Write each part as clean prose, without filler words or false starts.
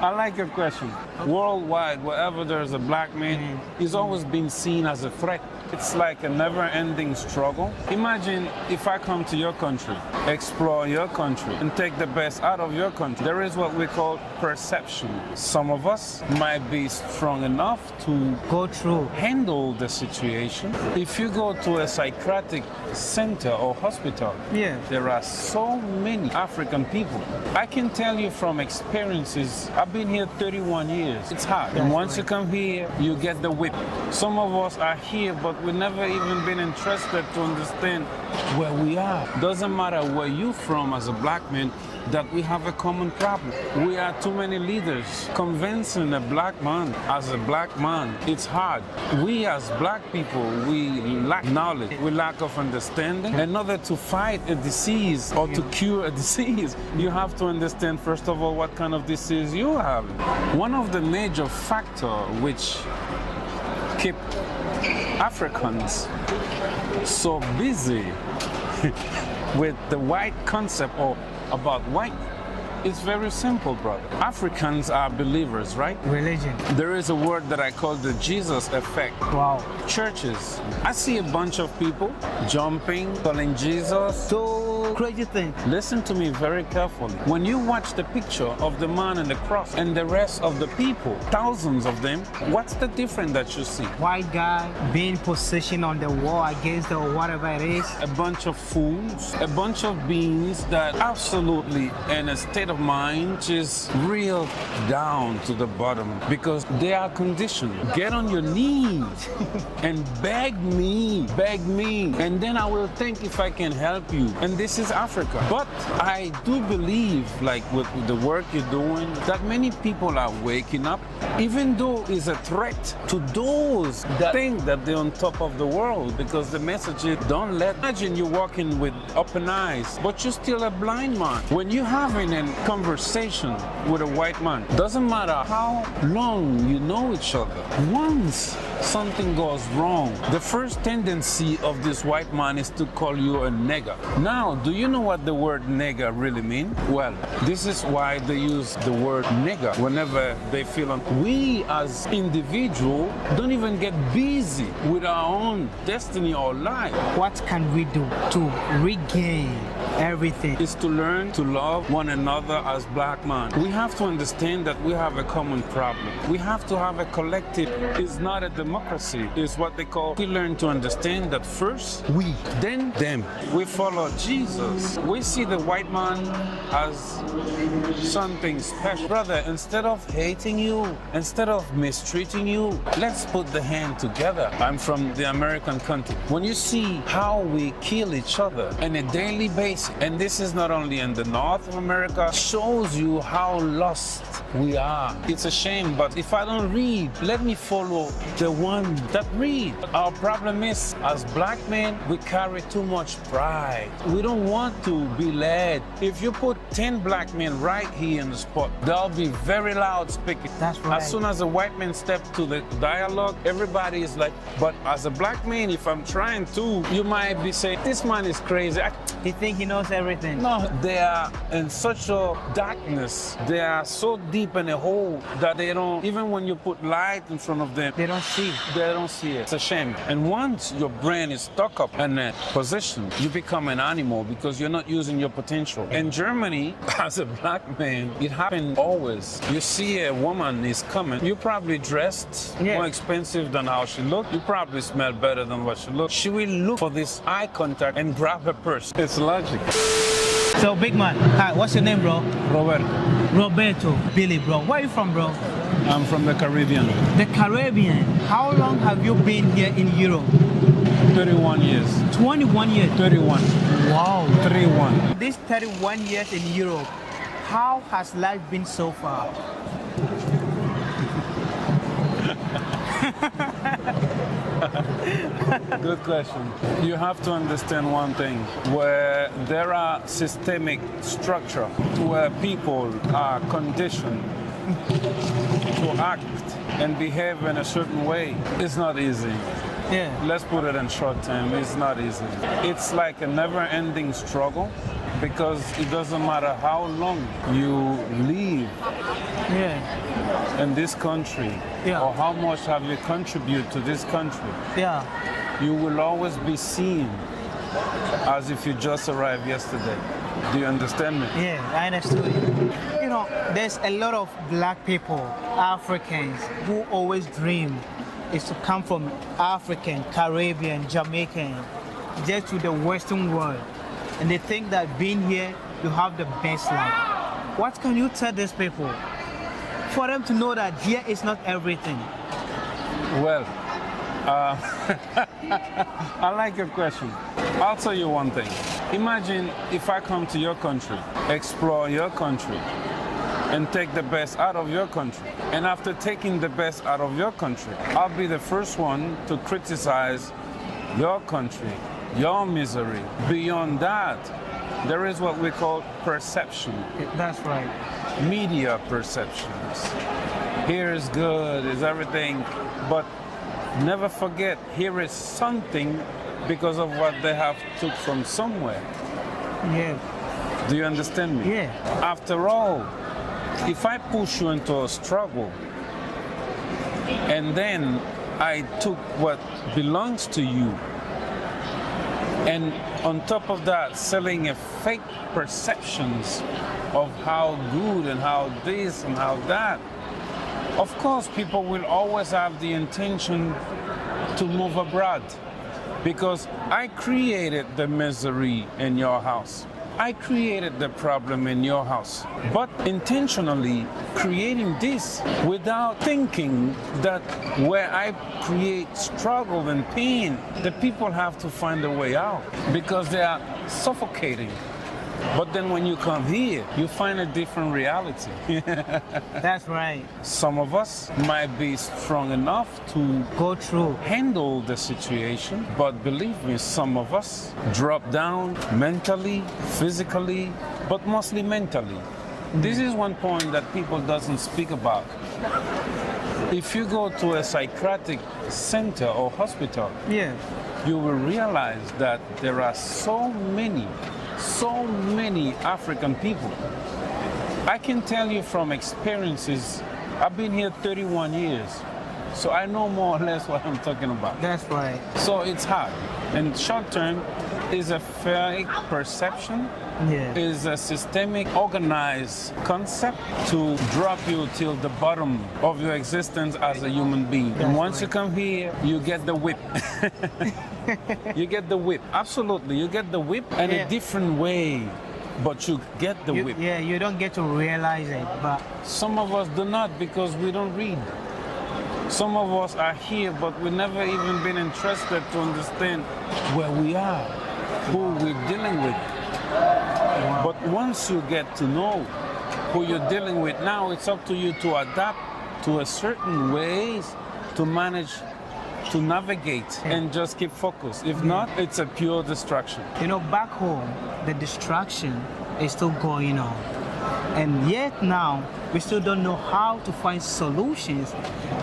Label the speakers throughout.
Speaker 1: I like your question. Worldwide, wherever there's a black man, he's always been seen as a threat. It's like a never-ending struggle. Imagine if I come to your country, explore your country, and take the best out of your country. There is what we call perception. Some of us might be strong enough to
Speaker 2: Go through.
Speaker 1: handle the situation. If you go to a psychiatric center or hospital,
Speaker 2: Yeah.
Speaker 1: there are so many African people. I can tell you from experiences, I've been here 31 years. It's hard. And once you come here, you get the whip. Some of us are here, but we've never even been interested to understand where we are. Doesn't matter where you're from as a black man, that we have a common problem. We are too many leaders. Convincing a black man as a black man, it's hard. We as black people, we lack knowledge, we lack of understanding. In order to fight a disease or to cure a disease, you have to understand first of all what kind of disease you have. One of the major factors which keep Africans so busy with the white concept or about white, it's very simple, brother. Africans are believers, right?
Speaker 2: Religion.
Speaker 1: There is a word that I call the Jesus effect.
Speaker 2: Wow.
Speaker 1: Churches. I see a bunch of people jumping, calling Jesus.
Speaker 2: So crazy thing.
Speaker 1: Listen to me very carefully. When you watch the picture of the man on the cross and the rest of the people, thousands of them, what's the difference that you see?
Speaker 2: White guy being positioned on the wall against the whatever it is.
Speaker 1: A bunch of fools, a bunch of beings that absolutely in a state of mind just real down to the bottom because they are conditioned. Get on your knees and beg me, and then I will think if I can help you. And this is Africa. But I do believe, like with the work you're doing, that many people are waking up, even though it's a threat to those that think that they're on top of the world, because the message is don't let. Imagine you're walking with open eyes, but you're still a blind man. When you're having a conversation with a white man, doesn't matter how long you know each other, once something goes wrong, the first tendency of this white man is to call you a nigger. Now, do you know what the word nigger really means? Well, this is why they use the word nigger whenever they feel on. We as individuals don't even get busy with our own destiny or life.
Speaker 2: What can we do to regain everything?
Speaker 1: Is to learn to love one another as black men. We have to understand that we have a common problem. We have to have a collective. It's not a democracy. It's what they call, we learn to understand that first we, then them. We follow Jesus. We see the white man as something special. Brother, instead of hating you, instead of mistreating you, let's put the hand together. I'm from the American country. When you see how we kill each other on a daily basis, and this is not only in the North of America, shows you how lost we are. It's a shame, but if I don't read, let me follow the one that read. Our problem is, as black men, we carry too much pride. We don't want to be led. If you put 10 black men right here in the spot, they'll be very loud speaking.
Speaker 2: That's right.
Speaker 1: As soon as a white man steps to the dialogue, everybody is like, but as a black man, if I'm trying to, you might be saying, this man is crazy.
Speaker 2: He think he knows everything.
Speaker 1: No, they are in such a darkness. They are so deep in a hole that they don't, even when you put light in front of them,
Speaker 2: They don't see.
Speaker 1: they don't see it. It's a shame. And once your brain is stuck up in a position, you become an animal because you're not using your potential. In Germany, as a black man, it happened always. You see a woman is coming, you probably dressed more expensive than how she looked. You probably smell better than what she looked. She will look for this eye contact and grab her purse. It's logic.
Speaker 2: So, big man, hi, what's your name, bro?
Speaker 1: Roberto,
Speaker 2: Roberto. Billy, bro. Where are you from, bro?
Speaker 1: I'm from the Caribbean.
Speaker 2: The Caribbean. How long have you been here in Europe?
Speaker 1: 31 years.
Speaker 2: 21 years.
Speaker 1: 31.
Speaker 2: Wow.
Speaker 1: 31.
Speaker 2: These 31 years in Europe, how has life been so far?
Speaker 1: Good question. You have to understand one thing, where there are systemic structure, where people are conditioned to act and behave in a certain way, it's not easy.
Speaker 2: Yeah.
Speaker 1: Let's put it in short term, it's not easy. It's like a never-ending struggle because it doesn't matter how long you live
Speaker 2: Yeah.
Speaker 1: in this country
Speaker 2: Yeah.
Speaker 1: or how much have you contributed to this country,
Speaker 2: Yeah.
Speaker 1: you will always be seen as if you just arrived yesterday. Do you understand me?
Speaker 2: Yeah, I understood you. You know, there's a lot of black people, Africans, who always dream is to come from African, Caribbean, Jamaican, just to the Western world. And they think that being here, you have the best life. What can you tell these people? For them to know that here is not everything.
Speaker 1: Well, I like your question. I'll tell you one thing. Imagine if I come to your country, explore your country, and take the best out of your country. And after taking the best out of your country, I'll be the first one to criticize your country, your misery. Beyond that, there is what we call perception.
Speaker 2: That's right.
Speaker 1: Media perceptions. Here is good, is everything, but never forget, here is something because of what they have took from somewhere.
Speaker 2: Yeah.
Speaker 1: Do you understand me?
Speaker 2: Yeah.
Speaker 1: After all, if I push you into a struggle and then I took what belongs to you, and on top of that, selling a fake perceptions of how good and how this and how that, of course, people will always have the intention to move abroad because I created the misery in your house. I created the problem in your house, but intentionally creating this without thinking that where I create struggle and pain, the people have to find a way out because they are suffocating. But then when you come here, you find a different reality.
Speaker 2: That's right.
Speaker 1: Some of us might be strong enough to
Speaker 2: Go through.
Speaker 1: handle the situation, but believe me, some of us drop down mentally, physically, but mostly mentally. This is one point that people doesn't speak about. If you go to a psychiatric center or hospital,
Speaker 2: Yeah.
Speaker 1: you will realize that there are so many African people. I can tell you from experiences, I've been here 31 years, so I know more or less what I'm talking about.
Speaker 2: That's right.
Speaker 1: So it's hard. And short term is a fake perception,
Speaker 2: Yeah.
Speaker 1: is a systemic, organized concept to drop you till the bottom of your existence as a human being. And
Speaker 2: That's
Speaker 1: once you
Speaker 2: right.
Speaker 1: come here, you get the whip. You get the whip. Absolutely. You get the whip in
Speaker 2: Yeah.
Speaker 1: a different way, but you get the whip.
Speaker 2: Yeah, you don't get to realize it, but
Speaker 1: Some of us do not because we don't read. Some of us are here, but we never even been interested to understand where we are, who we're dealing with. But once you get to know who you're dealing with, now it's up to you to adapt to a certain ways to manage, to navigate, and just keep focused. If not, it's a pure distraction.
Speaker 2: you know, back home, the distraction is still going on. And yet now, we still don't know how to find solutions.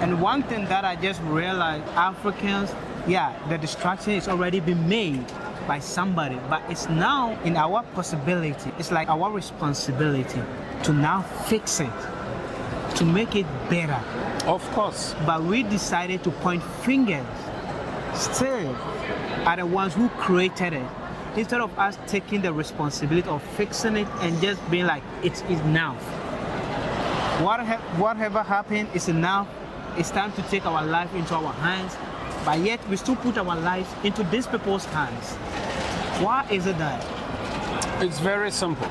Speaker 2: And one thing that I just realized, Africans, yeah, the distraction is already been made by somebody, but it's now in our possibility. It's like our responsibility to now fix it, to make it better.
Speaker 1: Of course.
Speaker 2: But we decided to point fingers still at the ones who created it, instead of us taking the responsibility of fixing it and just being like, it's enough. Whatever happened is enough. It's time to take our life into our hands, but yet we still put our lives into these people's hands. Why is it that?
Speaker 1: It's very simple.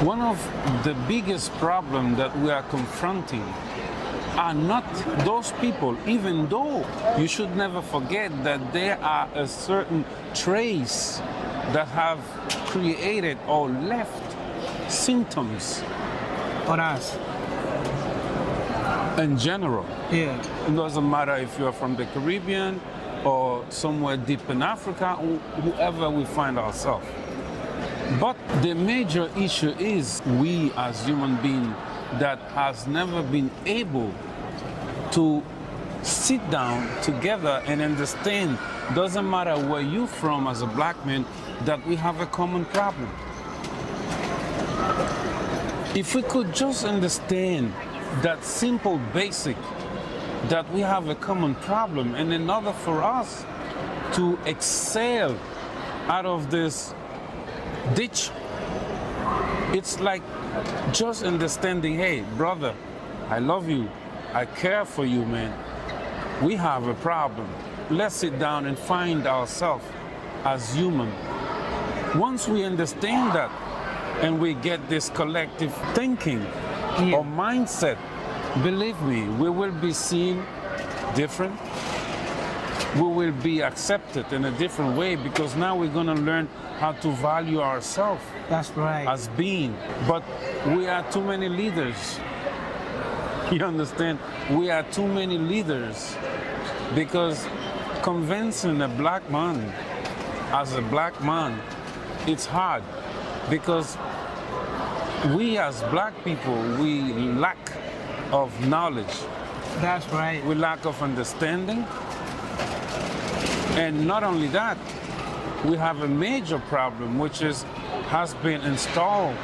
Speaker 1: One of the biggest problems that we are confronting are not those people, even though you should never forget that there are a certain trace that have created or left symptoms
Speaker 2: On us.
Speaker 1: in general.
Speaker 2: Yeah.
Speaker 1: It doesn't matter if you're from the Caribbean or somewhere deep in Africa, or whoever we find ourselves. But the major issue is we as human beings that has never been able to sit down together and understand, doesn't matter where you're from as a black man, that we have a common problem. If we could just understand that simple basic, that we have a common problem, and in order for us to excel out of this ditch, it's like just understanding, hey, brother, I love you, I care for you, man. We have a problem. Let's sit down and find ourselves as human. Once we understand that and we get this collective thinking or mindset, believe me, we will be seen different. We will be accepted in a different way because now we're going to learn how to value ourselves.
Speaker 2: That's right.
Speaker 1: As being. But we are too many leaders. You understand? We are too many leaders because convincing a black man as a black man, it's hard because we as black people, we lack of knowledge.
Speaker 2: That's right.
Speaker 1: We lack of understanding. And not only that, we have a major problem has been installed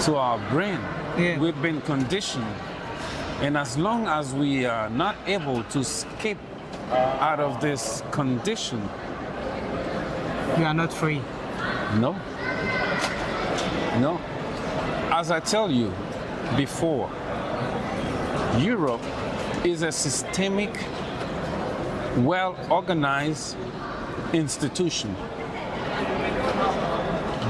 Speaker 1: to our brain.
Speaker 2: Yeah.
Speaker 1: We've been conditioned. And as long as we are not able to escape out of this condition,
Speaker 2: You are not free.
Speaker 1: no. No. As I tell you before, Europe is a systemic, well-organized institution.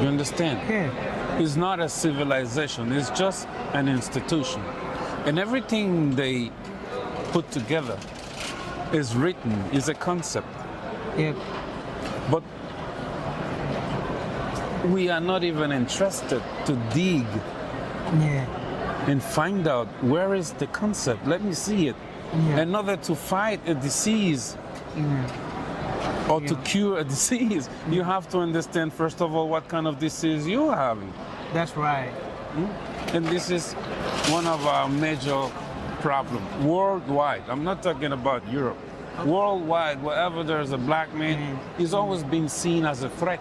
Speaker 1: You understand?
Speaker 2: Yeah.
Speaker 1: It's not a civilization, it's just an institution. And everything they put together is written, is a concept.
Speaker 2: Yeah.
Speaker 1: But we are not even interested to dig
Speaker 2: Yeah.
Speaker 1: and find out where is the concept. Let me see it.
Speaker 2: Yeah.
Speaker 1: In order to fight a disease or to cure a disease, you have to understand, first of all, what kind of disease you're having.
Speaker 2: That's right.
Speaker 1: And this is one of our major problems worldwide. I'm not talking about Europe. Worldwide, wherever there's a black man, he's always been seen as a threat.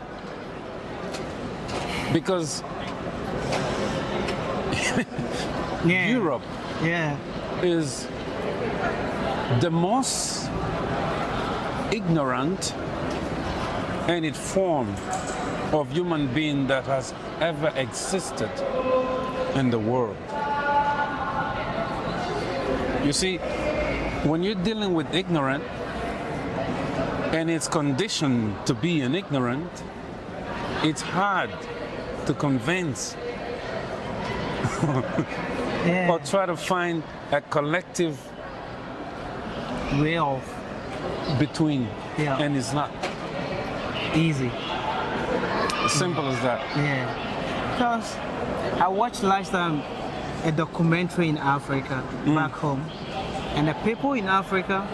Speaker 1: Because
Speaker 2: Yeah.
Speaker 1: Europe
Speaker 2: Yeah.
Speaker 1: is the most ignorant and it form of human being that has ever existed in the world. You see, when you're dealing with ignorant and it's conditioned to be an ignorant, it's hard to convince
Speaker 2: Yeah.
Speaker 1: or try to find a collective
Speaker 2: Way of
Speaker 1: between,
Speaker 2: Yeah.
Speaker 1: and it's not.
Speaker 2: easy.
Speaker 1: As simple as that.
Speaker 2: Yeah. Because I watched last time a documentary in Africa, back home. And the people in Africa,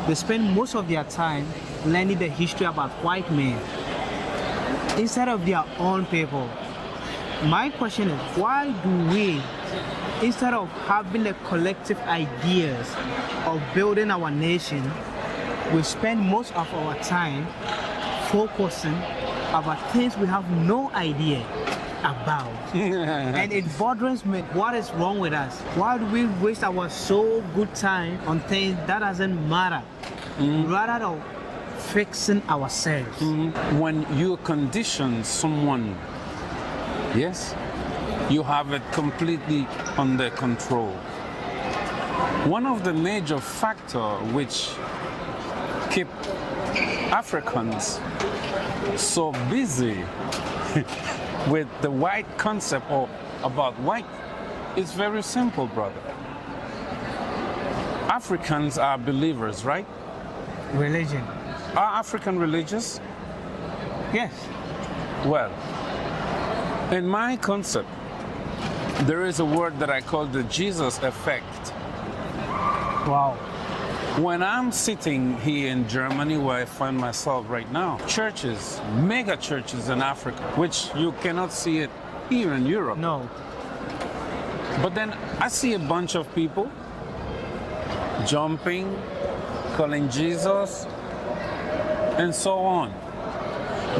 Speaker 2: they spend most of their time learning the history about white men instead of their own people. My question is, why do we, instead of having the collective ideas of building our nation, we spend most of our time focusing about things we have no idea about? And it bothers me. What is wrong with us? Why do we waste our so good time on things that doesn't matter, rather than fixing ourselves?
Speaker 1: When you condition someone, yes, you have it completely under control. One of the major factors which keep Africans so busy with the white concept or about white is very simple, brother. Africans are believers, right?
Speaker 2: Religion.
Speaker 1: Are African religious?
Speaker 2: Yes.
Speaker 1: Well, in my concept, there is a word that I call the Jesus effect.
Speaker 2: Wow.
Speaker 1: When I'm sitting here in Germany, where I find myself right now, churches, mega churches in Africa, which you cannot see it here in Europe.
Speaker 2: No.
Speaker 1: But then I see a bunch of people jumping, calling Jesus, and so on.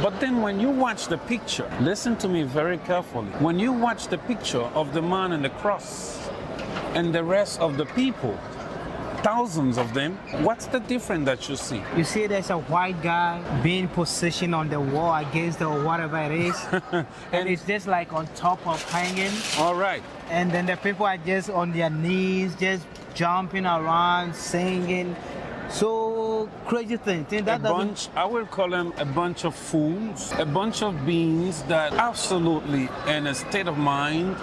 Speaker 1: But then when you watch the picture, listen to me very carefully. When you watch the picture of the man on the cross and the rest of the people, thousands of them, what's the difference that you see?
Speaker 2: You see there's a white guy being positioned on the wall against the whatever it is. and it's just like on top of hanging.
Speaker 1: All right.
Speaker 2: And then the people are just on their knees, just jumping around, singing. So crazy thing.
Speaker 1: I will call them a bunch of fools, a bunch of beings that absolutely in a state of mind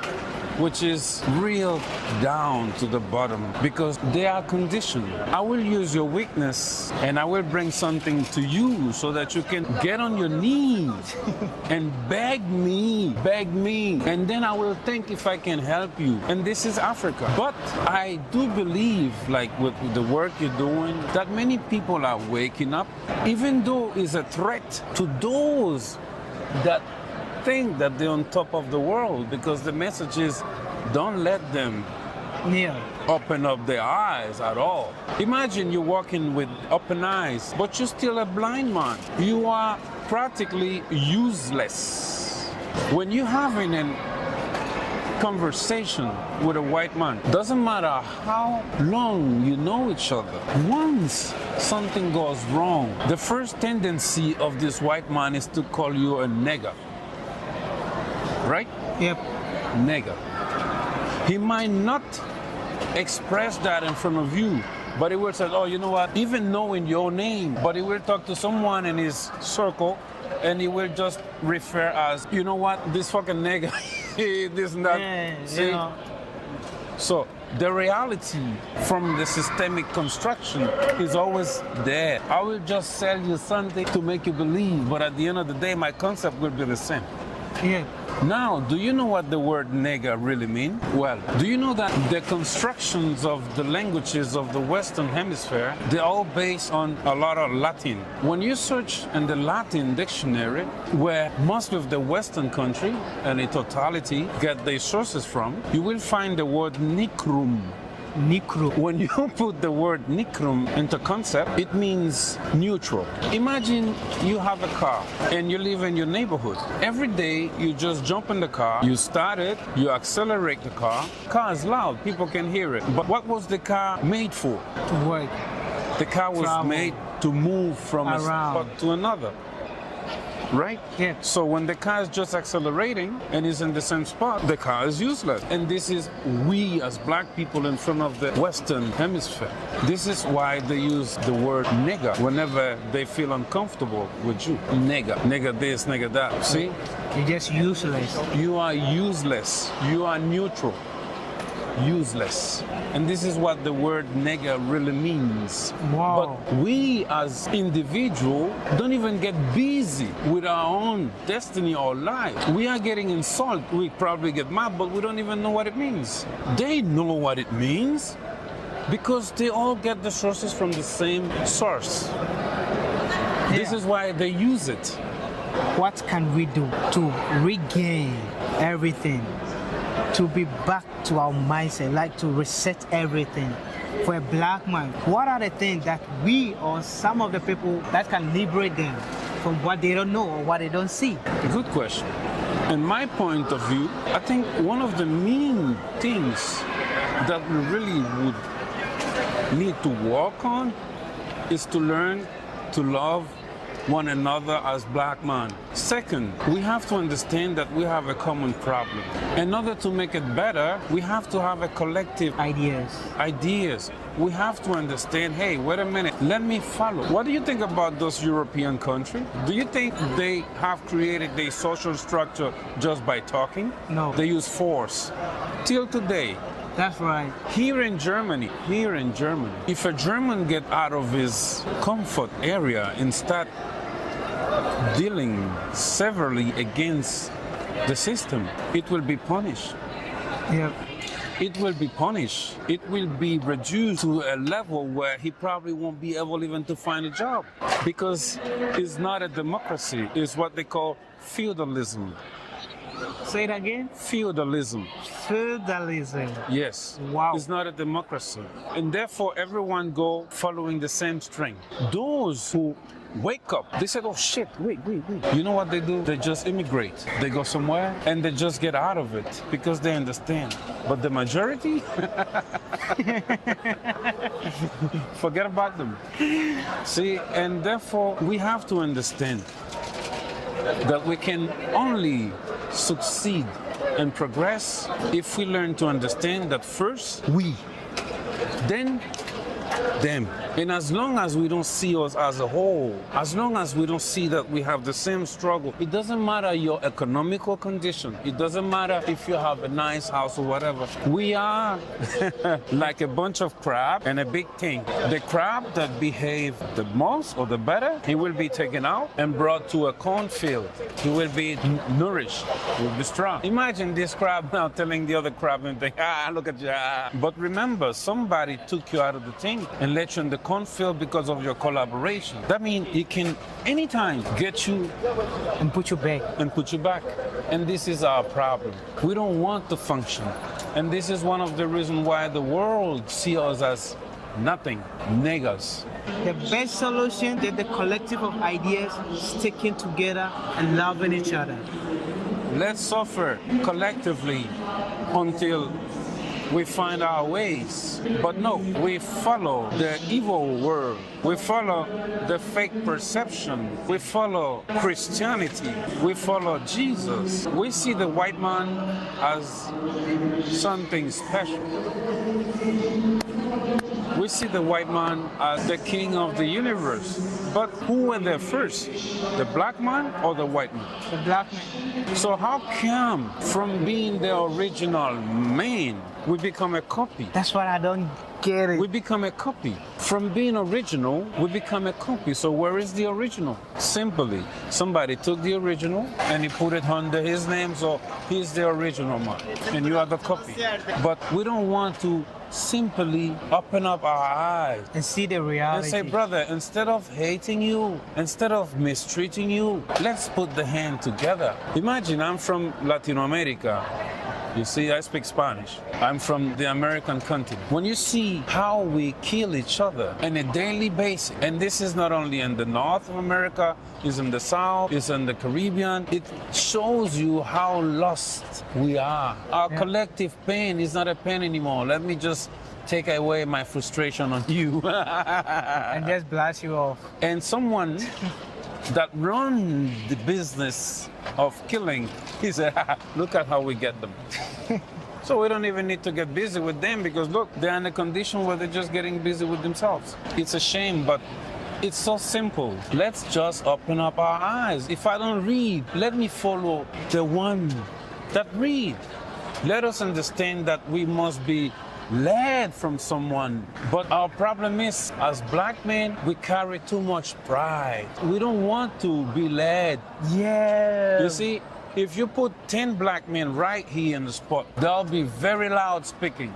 Speaker 1: which is real down to the bottom because they are conditioned. I will use your weakness and I will bring something to you so that you can get on your knees and beg me, and then I will think if I can help you. And this is Africa. But I do believe, like with the work you're doing, that many people are waking up, even though it's a threat to those that think that they're on top of the world, because the message is don't let them open up their eyes at all. Imagine you're walking with open eyes, but you're still a blind man. You are practically useless. When you're having a conversation with a white man, doesn't matter how long you know each other, once something goes wrong, the first tendency of this white man is to call you a nigger. Right?
Speaker 2: Yep.
Speaker 1: Nigger. He might not express that in front of you, but he will say, oh, you know what, even knowing your name, but he will talk to someone in his circle and he will just refer as, you know what, this fucking nigger, this and that.
Speaker 2: Yeah,
Speaker 1: see?
Speaker 2: you know.
Speaker 1: So the reality from the systemic construction is always there. I will just sell you something to make you believe, but at the end of the day, my concept will be the same.
Speaker 2: Yeah.
Speaker 1: Now, do you know what the word nigger really means? Well, do you know that the constructions of the languages of the Western Hemisphere, they're all based on a lot of Latin. When you search in the Latin dictionary, where most of the Western country and in totality get their sources from, you will find the word nicrum.
Speaker 2: Nicrum.
Speaker 1: When you put the word nicrum into concept, it means neutral. Imagine you have a car and you live in your neighborhood. Every day you just jump in the car, you start it, you accelerate the car. Car is loud, people can hear it. But what was the car made for?
Speaker 2: To work.
Speaker 1: The car was
Speaker 2: Travel.
Speaker 1: made to move from a spot to another. Right?
Speaker 2: Yeah.
Speaker 1: So when the car is just accelerating and is in the same spot, the car is useless. And this is we as black people in front of the Western Hemisphere. This is why they use the word nigger whenever they feel uncomfortable with you. Nigger. Nigger this, nigger that. See?
Speaker 2: You're just useless.
Speaker 1: You are useless. You are neutral. Useless. And this is what the word nigger really means.
Speaker 2: Wow.
Speaker 1: But we as individuals don't even get busy with our own destiny or life. We are getting insulted. We probably get mad, but we don't even know what it means. They know what it means because they all get the sources from the same source. This is why they use it.
Speaker 2: What can we do to regain everything? To be back to our mindset, like to reset everything. For a black man, what are the things that we or some of the people that can liberate them from what they don't know or what they don't see?
Speaker 1: Good question. In my point of view, I think one of the main things that we really would need to work on is to learn to love one another as black men. Second, we have to understand that we have a common problem. In order to make it better, we have to have a collective ideas. We have to understand, hey, wait a minute, let me follow. What do you think about those European countries? Do you think they have created their social structure just by talking?
Speaker 2: No.
Speaker 1: They use force. Till today.
Speaker 2: That's right.
Speaker 1: Here in Germany, if a German get out of his comfort area and start dealing severely against the system, it will be punished.
Speaker 2: Yep.
Speaker 1: It will be punished. It will be reduced to a level where he probably won't be able even to find a job because it's not a democracy. It's what they call feudalism.
Speaker 2: Say it again?
Speaker 1: Feudalism.
Speaker 2: Feudalism.
Speaker 1: Yes.
Speaker 2: Wow.
Speaker 1: It's not a democracy. And therefore, everyone go following the same string. Those who wake up. They said, oh shit, wait. You know what they do? They just immigrate. They go somewhere and they just get out of it because they understand. But the majority, forget about them. See, and therefore we have to understand that we can only succeed and progress if we learn to understand that first we, then them. And as long as we don't see us as a whole, as long as we don't see that we have the same struggle, it doesn't matter your economical condition, it doesn't matter if you have a nice house or whatever. We are like a bunch of crab and a big thing. The crab that behave the most or the better, he will be taken out and brought to a cornfield. He will be nourished, he will be strong. Imagine this crab now telling the other crab and think, look at you. But remember, somebody took you out of the thing and let you in the cornfield because of your collaboration. That means he can anytime get you
Speaker 2: And put you back.
Speaker 1: And this is our problem. We don't want to function. And this is one of the reasons why the world sees us as nothing, niggas.
Speaker 2: The best solution is the collective of ideas sticking together and loving each other.
Speaker 1: Let's suffer collectively until we find our ways. But no, we follow the evil world. We follow the fake perception. We follow Christianity. We follow Jesus. We see the white man as something special. We see the white man as the king of the universe. But who were there first? The black man or the white man?
Speaker 2: The black man.
Speaker 1: So how come from being the original man, we become a copy?
Speaker 2: That's what I don't get it.
Speaker 1: We become a copy. From being original, we become a copy. So where is the original? Simply, somebody took the original and he put it under his name, so he's the original man, and you are the copy. But we don't want to simply open up our eyes
Speaker 2: And see the reality.
Speaker 1: and say, brother, instead of hating you, instead of mistreating you, let's put the hand together. Imagine I'm from Latin America. You see, I speak Spanish. I'm from the American continent. When you see how we kill each other on a daily basis, and this is not only in the North of America, it's in the South, it's in the Caribbean, it shows you how lost we are. Our collective pain is not a pain anymore. Let me just take away my frustration on you.
Speaker 2: And just blast you off.
Speaker 1: And someone that run the business of killing, he said, look at how we get them. So we don't even need to get busy with them because look, they're in a condition where they're just getting busy with themselves. It's a shame, but it's so simple. Let's just open up our eyes. If I don't read, let me follow the one that read. Let us understand that we must be led from someone. But our problem is, as black men, we carry too much pride. We don't want to be led.
Speaker 2: Yeah.
Speaker 1: You see, if you put 10 black men right here in the spot, they'll be very loud speaking.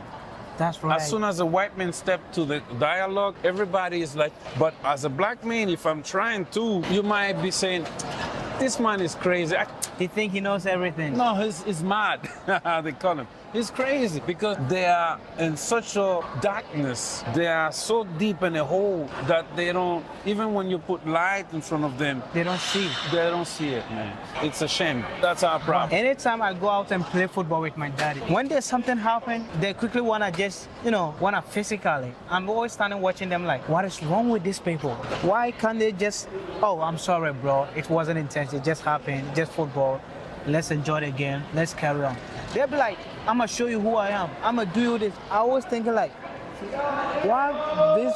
Speaker 2: That's right.
Speaker 1: As soon as a white man steps to the dialogue, everybody is like, but as a black man, if I'm trying to, you might be saying, this man is crazy.
Speaker 2: He think he knows everything.
Speaker 1: No, he's mad, they call him. He's crazy because they are in such a darkness. They are so deep in a hole that they don't, even when you put light in front of them,
Speaker 2: They don't see.
Speaker 1: they don't see it, man. It's a shame. That's our problem.
Speaker 2: Anytime I go out and play football with my daddy, when there's something happen, they quickly wanna just, wanna physically. I'm always standing watching them like, what is wrong with these people? Why can't they just, oh, I'm sorry, bro. It wasn't intentional. It just happened. Just football. Let's enjoy the game. Let's carry on. They'll be like, I'm gonna show you who I am. I'm gonna do you this. I always thinking like, why this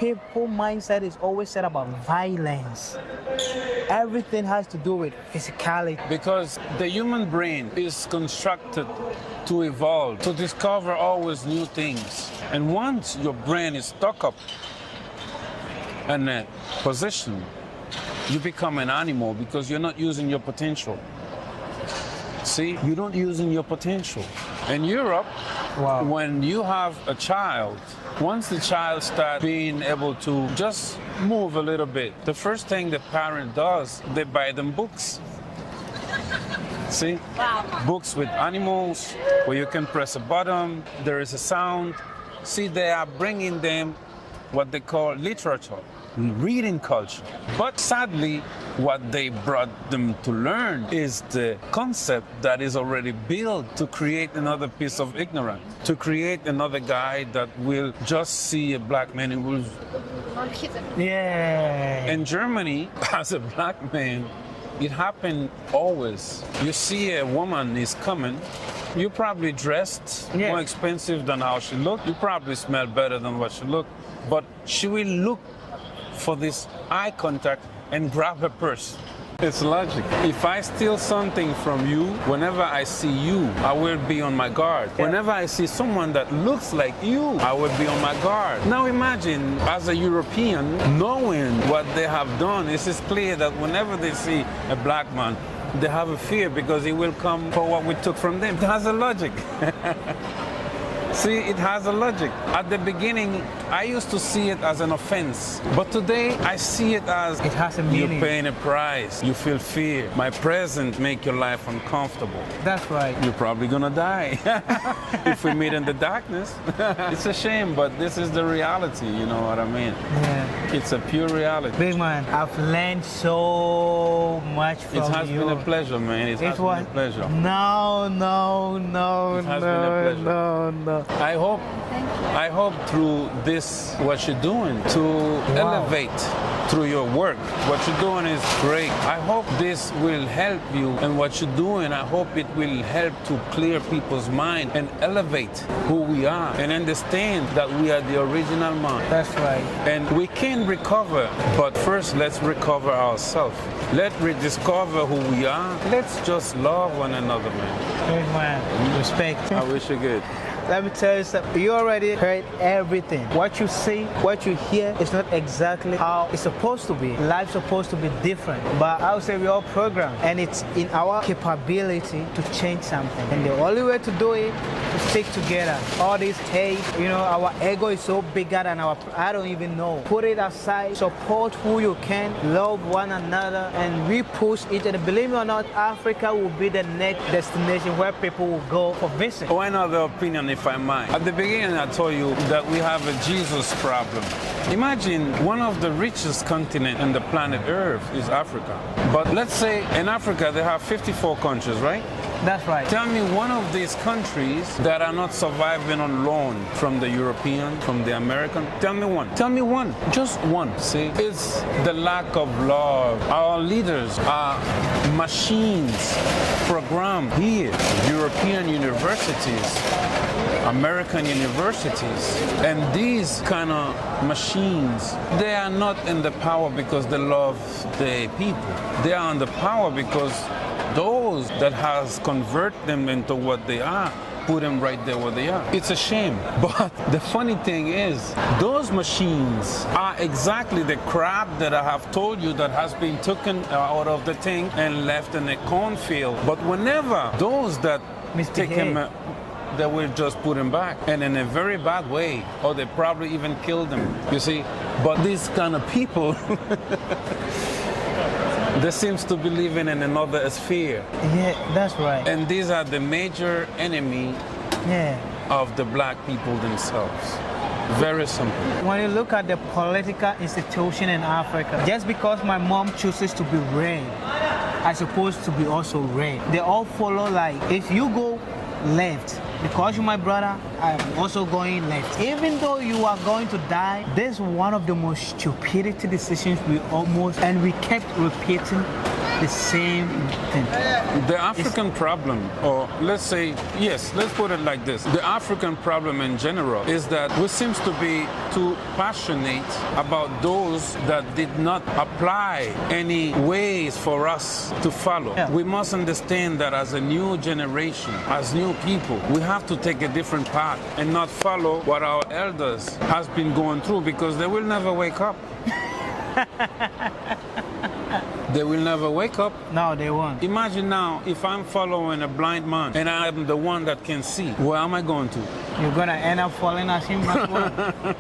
Speaker 2: people mindset is always said about violence. Everything has to do with physicality.
Speaker 1: Because the human brain is constructed to evolve, to discover always new things. And once your brain is stuck up in a position, you become an animal because you're not using your potential. See, you're not using your potential. In Europe, when you have a child, once the child starts being able to just move a little bit, the first thing the parent does, they buy them books. See? Wow. Books with animals, where you can press a button, there is a sound. See, they are bringing them what they call literature. reading culture. But sadly, what they brought them to learn is the concept that is already built to create another piece of ignorance, to create another guy that will just see a black man and will.
Speaker 2: Yeah.
Speaker 1: In Germany, as a black man, it happened always. You see a woman is coming, you're probably dressed more expensive than how she looked. You probably smell better than what she looked. But she will look for this eye contact and grab her purse. It's logic. If I steal something from you, whenever I see you, I will be on my guard. Whenever I see someone that looks like you, I will be on my guard. Now imagine, as a European, knowing what they have done, it is clear that whenever they see a black man, they have a fear because he will come for what we took from them. It has a logic. See, it has a logic. At the beginning, I used to see it as an offense. But today, I see it as
Speaker 2: it has a meaning.
Speaker 1: You're paying a price. You feel fear. My presence make your life uncomfortable.
Speaker 2: That's right.
Speaker 1: You're probably gonna die if we meet in the darkness. It's a shame, but this is the reality. You know what I mean?
Speaker 2: Yeah.
Speaker 1: It's a pure reality.
Speaker 2: Big man, I've learned so much from you.
Speaker 1: It has been a pleasure, man. It has been a pleasure.
Speaker 2: No.
Speaker 1: It has been a pleasure.
Speaker 2: No.
Speaker 1: I hope through this, what you're doing, to elevate through your work. What you're doing is great. I hope this will help you, and what you're doing, I hope it will help to clear people's mind and elevate who we are and understand that we are the original man.
Speaker 2: That's right.
Speaker 1: And we can recover, but first let's recover ourselves. Let's rediscover who we are. Let's just love one another, man.
Speaker 2: Big man, respect.
Speaker 1: I wish you good.
Speaker 2: Let me tell you something. You already heard everything. What you see, what you hear is not exactly how it's supposed to be. Life's supposed to be different. But I would say we're all programmed. And it's in our capability to change something. And the only way to do it is to stick together. All this hate, our ego is so bigger than I don't even know. Put it aside. Support who you can. Love one another. And we push each other. Believe me or not, Africa will be the next destination where people will go for visit.
Speaker 1: One other opinion, if I might. At the beginning, I told you that we have a Jesus problem. Imagine one of the richest continents on the planet Earth is Africa. But let's say in Africa, they have 54 countries, right?
Speaker 2: That's right.
Speaker 1: Tell me one of these countries that are not surviving on loan from the European, from the American. Tell me one. Tell me one. Just one. See, it's the lack of love. Our leaders are machines programmed here. European universities, American universities, and these kind of machines, they are not in the power because they love the people. They are in the power because those that has converted them into what they are, put them right there where they are. It's a shame. But the funny thing is, those machines are exactly the crap that I have told you that has been taken out of the thing and left in a cornfield. But whenever those that take him, they will just put him back, and in a very bad way, or they probably even kill them, you see. But these kind of people, they seems to be living in another sphere.
Speaker 2: Yeah, that's right.
Speaker 1: And these are the major enemy of the black people themselves. Very simple.
Speaker 2: When you look at the political institution in Africa, just because my mom chooses to be red, I'm supposed to be also red. They all follow, like, if you go left, because you're my brother, I'm also going left. Even though you are going to die, this is one of the most stupidity decisions and we kept repeating the same thing.
Speaker 1: The African problem, or let's say, yes, let's put it like this. The African problem in general is that we seem to be too passionate about those that did not apply any ways for us to follow. Yeah. We must understand that as a new generation, as new people, we have to take a different path and not follow what our elders has been going through, because they will never wake up. They will never wake up.
Speaker 2: No, they won't.
Speaker 1: Imagine now if I'm following a blind man and I'm the one that can see, where am I going to?
Speaker 2: You're gonna end up falling as him as well.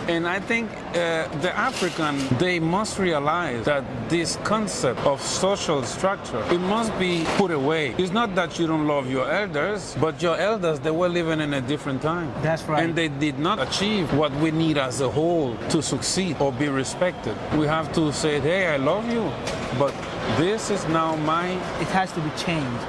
Speaker 1: And I think the African, they must realize that this concept of social structure, it must be put away. It's not that you don't love your elders, but your elders, they were living in a different time.
Speaker 2: That's right.
Speaker 1: And they did not achieve what we need as a whole to succeed or be respected. We have to say, hey, I love you, but this is now my...
Speaker 2: It has to be changed.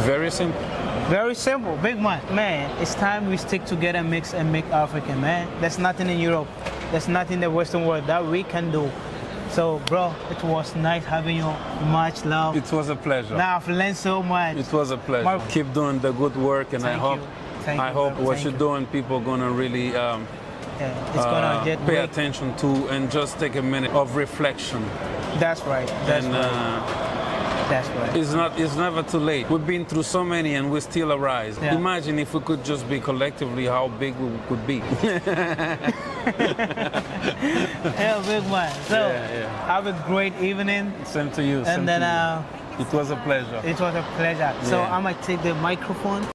Speaker 1: Very simple.
Speaker 2: Very simple, big man. Man, it's time we stick together, mix and make African, man. There's nothing in Europe, there's nothing in the Western world that we can do. So, bro, it was nice having you. Much love.
Speaker 1: It was a pleasure.
Speaker 2: Now I've learned so much.
Speaker 1: It was a pleasure. Keep doing the good work, and I hope what you're doing, people are gonna really
Speaker 2: it's gonna get
Speaker 1: pay attention to and just take a minute of reflection.
Speaker 2: That's right. That's right.
Speaker 1: It's never too late. We've been through so many and we still arise.
Speaker 2: Yeah.
Speaker 1: Imagine if we could just be collectively how big we could be.
Speaker 2: Yeah, big man. So have a great evening.
Speaker 1: Same to you.
Speaker 2: And then
Speaker 1: it was a pleasure.
Speaker 2: It was a pleasure. So
Speaker 1: Yeah.
Speaker 2: I might take the microphone.